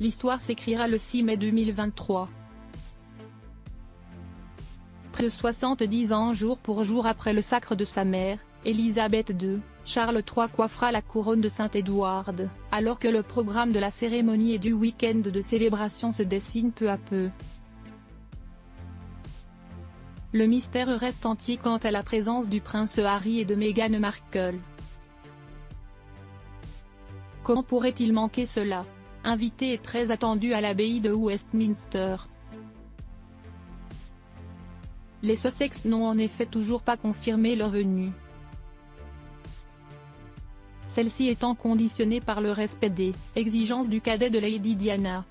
L'histoire s'écrira le 6 mai 2023. Près de 70 ans jour pour jour après le sacre de sa mère, Élisabeth II, Charles III coiffera la couronne de Saint-Édouard, alors que le programme de la cérémonie et du week-end de célébration se dessine peu à peu. Le mystère reste entier quant à la présence du prince Harry et de Meghan Markle. Comment pourrait-il manquer cela? Invité et très attendu à l'abbaye de Westminster. Les Sussex n'ont en effet toujours pas confirmé leur venue. Celle-ci étant conditionnée par le respect des exigences du cadet de Lady Diana.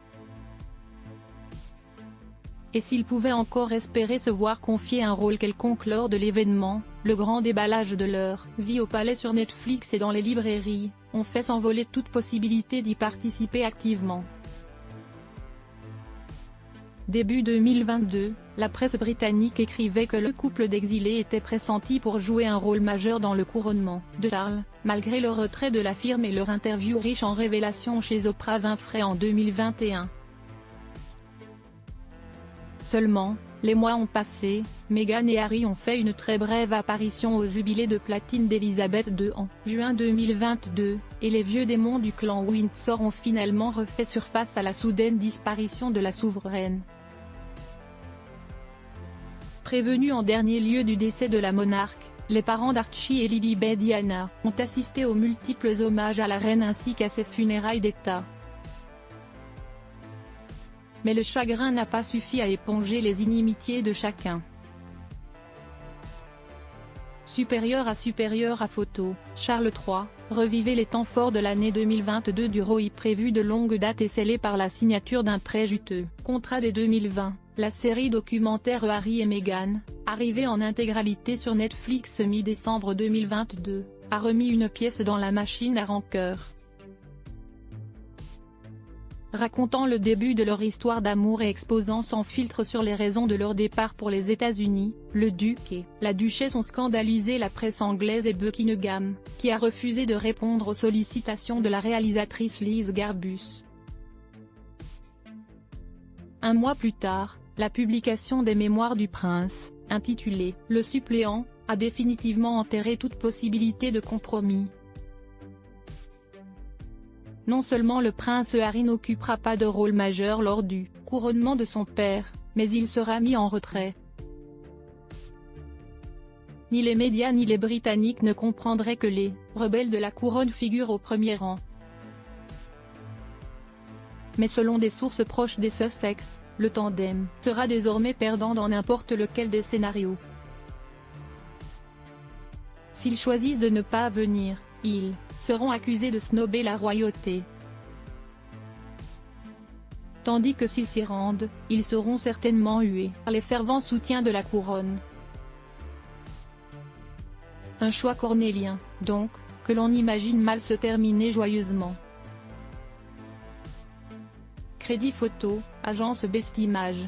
Et s'ils pouvaient encore espérer se voir confier un rôle quelconque lors de l'événement, le grand déballage de leur vie au palais sur Netflix et dans les librairies, ont fait s'envoler toute possibilité d'y participer activement. Début 2022, la presse britannique écrivait que le couple d'exilés était pressenti pour jouer un rôle majeur dans le couronnement de Charles, malgré le retrait de la firme et leur interview riche en révélations chez Oprah Winfrey en 2021. Seulement, les mois ont passé, Meghan et Harry ont fait une très brève apparition au jubilé de platine d'Élisabeth II en juin 2022, et les vieux démons du clan Windsor ont finalement refait surface à la soudaine disparition de la souveraine. Prévenus en dernier lieu du décès de la monarque, les parents d'Archie et Lilibet Diana ont assisté aux multiples hommages à la reine ainsi qu'à ses funérailles d'État. Mais le chagrin n'a pas suffi à éponger les inimitiés de chacun. Supérieur à photo, Charles III, revivait les temps forts de l'année 2022 du ROI prévu de longue date et scellé par la signature d'un très juteux contrat dès 2020, la série documentaire Harry et Meghan, arrivée en intégralité sur Netflix mi-décembre 2022, a remis une pièce dans la machine à rancœur. Racontant le début de leur histoire d'amour et exposant sans filtre sur les raisons de leur départ pour les États-Unis, le duc et la duchesse ont scandalisé la presse anglaise et Buckingham, qui a refusé de répondre aux sollicitations de la réalisatrice Liz Garbus. Un mois plus tard, la publication des mémoires du prince, intitulée « Le suppléant », a définitivement enterré toute possibilité de compromis. Non seulement le prince Harry n'occupera pas de rôle majeur lors du couronnement de son père, mais il sera mis en retrait. Ni les médias ni les Britanniques ne comprendraient que les rebelles de la couronne figurent au premier rang. Mais selon des sources proches des Sussex, le tandem sera désormais perdant dans n'importe lequel des scénarios. S'ils choisissent de ne pas venir, ils seront accusés de snober la royauté. Tandis que s'ils s'y rendent, ils seront certainement hués par les fervents soutiens de la couronne. Un choix cornélien, donc, que l'on imagine mal se terminer joyeusement. Crédit photo, agence Best Images.